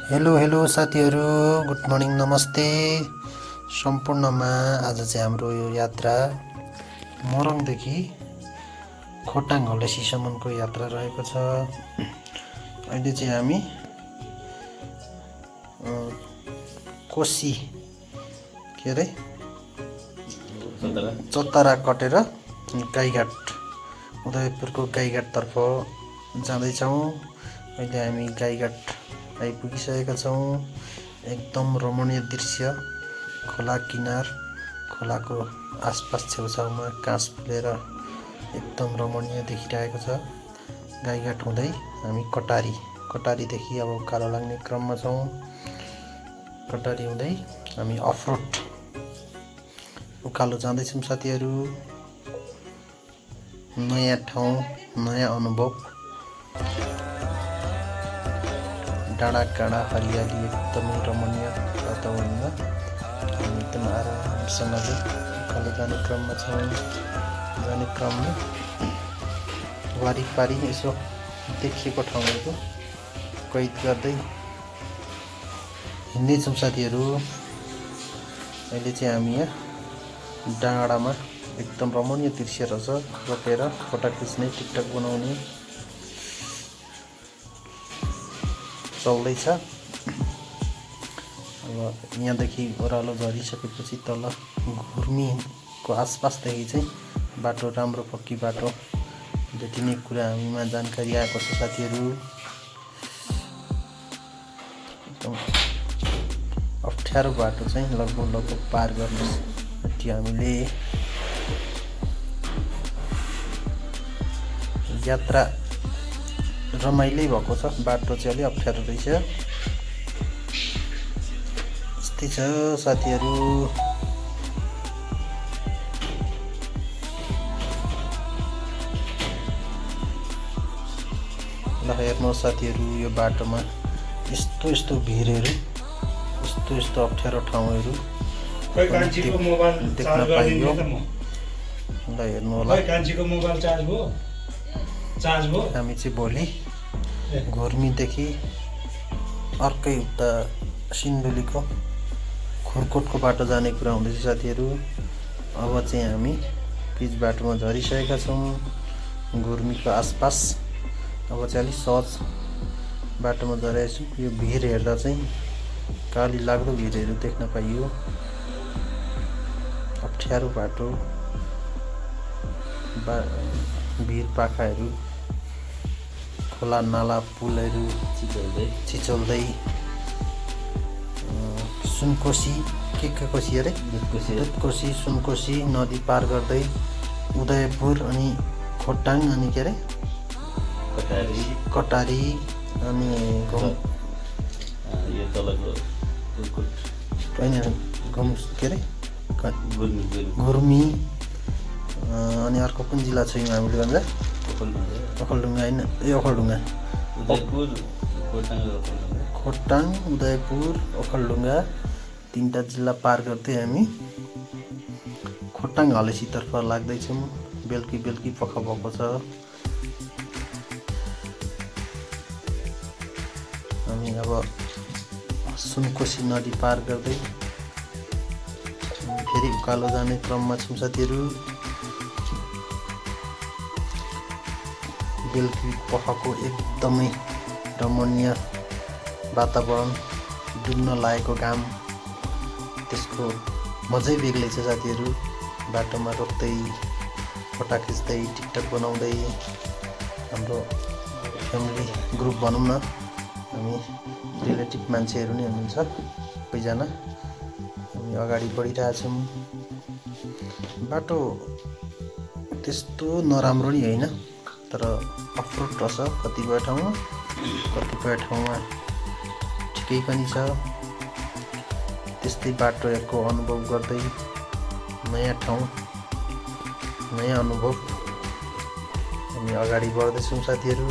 Hello hello साथीहरू, good morning, नमस्ते सम्पूर्णमा। आज चाहिँ हाम्रो यो यात्रा मोरङदेखि खोटाङ हलेसीसम्मको यात्रा रहेको छ। अहिले चाहिँ हामी कोशी के अरे चतरा कटेर गाईघाट, उदयपुरको गाईघाटतर्फ जाँदैछौँ। अहिले हामी गाईघाट आइपुगिसकेका छौँ। एकदम रमणीय दृश्य, खोला किनार, खोलाको आसपास छेउछाउमा काँस फुलेर एकदम रमणीय देखिरहेको छ। गाईघाट हुँदै हामी कटारीदेखि अब उकालो लाग्ने क्रममा छौँ। कटारी हुँदै हामी अफरोड उकालो जाँदैछौँ साथीहरू। नयाँ ठाउँ, नयाँ अनुभव, डाँडाकाँडा हरियाली, एकदमै रमणीय वातावरणमा हामी एकदम आरामसँगले उकालो जाने क्रममा छौँ। जाने क्रममा वारिपारि यसो देखिएको ठाउँहरूको कैद गर्दै हिँड्दैछौँ साथीहरू। अहिले चाहिँ हामी यहाँ डाँडामा एकदम रमणीय दृश्य रहेछ, रोकेर फोटो खिच्ने, टिकटक बनाउने चल्दैछ। अब यहाँदेखि ओह्रालो झरिसकेपछि तल घुर्मीको आसपासदेखि चाहिँ बाटो, राम्रो पक्की बाटो भेटिने कुरा हामीमा जानकारी आएको छ साथीहरू। एकदम अप्ठ्यारो बाटो चाहिँ लगभग पार गर्न भेट्यो हामीले। यात्रा रमाइलै भएको छ, बाटो चाहिँ अलि अप्ठ्यारो रहेछ। यस्तै छ साथीहरू। ल हेर्नुहोस् साथीहरू, यो बाटोमा यस्तो भिरहरू, यस्तो अप्ठ्यारो ठाउँहरू देख्न पाइयो। ल हेर्नु होला। हामी चाहिँ भोलि घुर्मीदेखि अर्कै उता सिन्धुलीको खुरकोटको बाटो जाने कुरा हुँदैछ साथीहरू। अब चाहिँ हामी पिच बाटोमा झरिसकेका छौँ, घुर्मीको आसपास। अब चाहिँ अलिक सहज बाटोमा झरेको छौँ। यो भिर हेर्दा चाहिँ काली लाग्दो भिरहरू देख्न पाइयो। अप्ठ्यारो बाटो, भिर पाखाहरू, खोला नाला पुलहरू छिचोल्दै सुनकोशी के कोशी अरे दुधकोशी, सुनकोशी नदी पार गर्दै उदयपुर अनि खोटाङ अनि के अरे कटारी अनि के अरे घुर्मी अनि अर्को कुन जिल्ला छ यो हामीले भन्छ? ओखलढुङ्गा होइन, ए ओखलढुङ्गा, खोटाङ, उदयपुर, ओखलढुङ्गा, तीनवटा जिल्ला पार गर्दै हामी खोटाङ हलेसीतर्फ लाग्दैछौँ। बेलुकी पख भएको छ। हामी अब सुनकोशी नदी पार गर्दै फेरि उकालो जाने क्रममा छौँ साथीहरू। बेलुकी पखको एकदमै रमणीय वातावरण, डुब्न लागेको घाम, त्यसको मजै बेग्लै छ साथीहरू। बाटोमा रोक्दै, फोटा खिच्दै, टिकटक बनाउँदै, हाम्रो फ्यामिली ग्रुप भनौँ न, हामी रिलेटिभ मान्छेहरू नै हुनुहुन्छ सबैजना। हामी अगाडि बढिरहेछौँ। बाटो त्यस्तो नराम्रो नि होइन, तर अफरोड रहेछ कतिपय ठाउँमा ठिकै पनि छ। त्यस्तै बाटोको अनुभव गर्दै नयाँ ठाउँ, नयाँ अनुभव हामी अगाडि बढ्दैछौँ साथीहरू।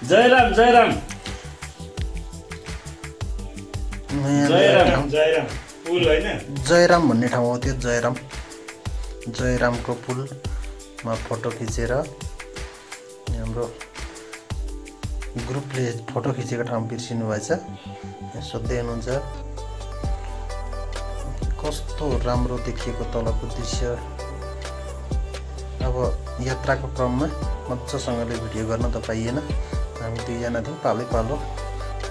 जयराम। पुल हैन जयराम भन्ने ठाउँ हो त्यो जयरामको पुलमा फोटो खिचेर हाम्रो ग्रुपले फोटो खिचेको ठाउँ बिर्सिनु भएछ। सोध्दै हुनुहुन्छ कस्तो राम्रो देखिएको तलको दृश्य। अब यात्राको क्रममा मजासँगले भिडियो गर्न त पाइएन, हामी दुईजना थियौँ पालै पालो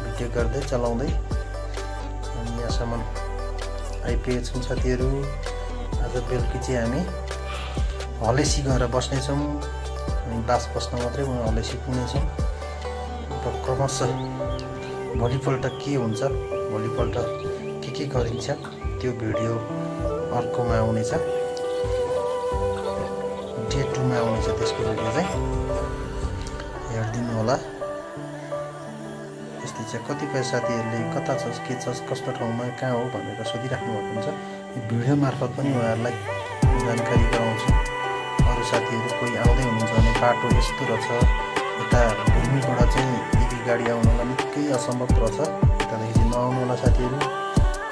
भिडियो गर्दै चलाउँदै अनि यहाँसम्म आइपुगेछौँ साथीहरू। आज बेलुकी चाहिँ हामी हलेसी गएर बस्नेछौँ अनि बास बस्न मात्रै म हलेसी पुग्नेछौँ। अब क्रमशः भोलिपल्ट के हुन्छ, भोलिपल्ट के गरिन्छ त्यो भिडियो अर्कोमा आउनेछ, डे 2 मा आउनेछ। त्यसको भिडियो चाहिँ हेरिदिनु होला। त्यस्तै चाहिँ कतिपय साथीहरूले कता छ के छ कस्तो ठाउँमा कहाँ हो भनेर सोधिराख्नु भएको हुन्छ। यो भिडियो मार्फत पनि उहाँहरूलाई जानकारी गराउँछु। अरू साथीहरू कोही आउँदै हुनुहुन्छ भने बाटो यस्तो रहेछ, यता भूमिबाट चाहिँ इभी गाडी आउनुलाई निकै असम्भव रहेछ, यतादेखि चाहिँ नआउनु होला साथीहरू।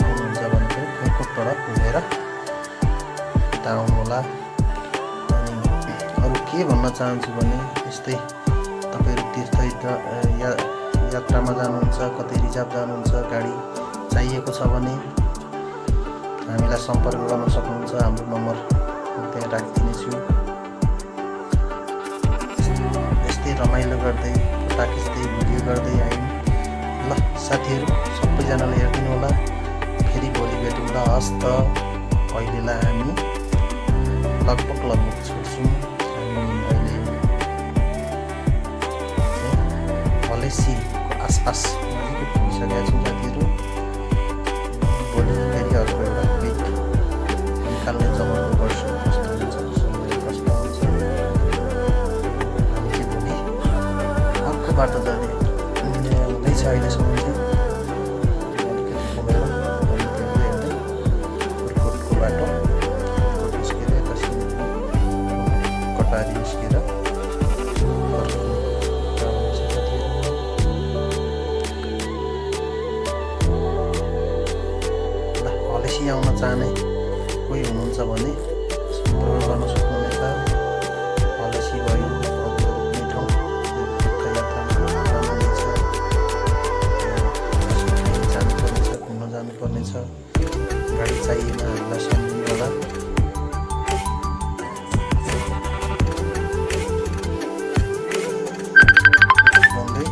आउनुहुन्छ भने चाहिँ खोरकोटबाट घुमेर यता आउनु होला। अनि अरू के भन्न चाहन्छु भने यस्तै तपाईँहरू तीर्थ यात्रामा जानुहुन्छ, कतै रिजर्भ जानुहुन्छ, गाडी चाहिएको छ भने हामीलाई सम्पर्क गर्न सक्नुहुन्छ। हाम्रो नम्बर त्यहाँ राखिदिनेछु। यस्तै रमाइलो गर्दै फोटा खिच्दै भिडियो गर्दै आयौँ। ल साथीहरू सबैजनाले हेरिदिनु होला। फेरि भोलि भेटौँ ल। हस् त अहिलेलाई हामी लगभग छुट्छौँ। हामी अहिले हलेसीको आसपास नजिकै पुगिसकेका छौँ साथीहरू। भोलि फेरि अर्को एउटा क्लिप निकाल्ने जमाउनु गर्छु। कस्तो हुन्छ समय कस्तो हुन्छ, हामी चाहिँ भोलि अर्को बाटो जाने हुँदैछ। अहिलेसम्म चाहिँ अलिकति घुमेर हेर्दै खोरकोटको बाटो निस्केर यता कटारी निस्केर आउन चाहने कोही हुनुहुन्छ भने सम्पर्क गर्न सक्नुहुनेछ। हलेसी भयो, कुनै ठाउँ तीर्थयात्रामा जानुहुनेछ, जानुपर्नेछ, घुम्न जानुपर्नेछ, गाडी चाहिएन हामीलाई सम्झिनु होला। भन्दै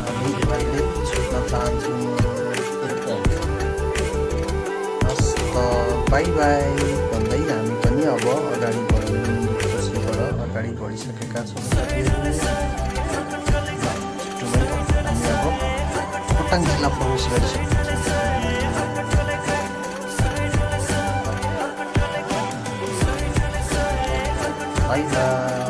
हामी अहिले छुट्न चाहन्छौँ। बाई बाई भन्दै हामी पनि अब अगाडि बढ्यौँ। खुसीबाट अगाडि बढिसकेका छौँ साथीहरू। हामी अब खोटाङ जिल्ला प्रवेश गरिसकेका छौँ। By by.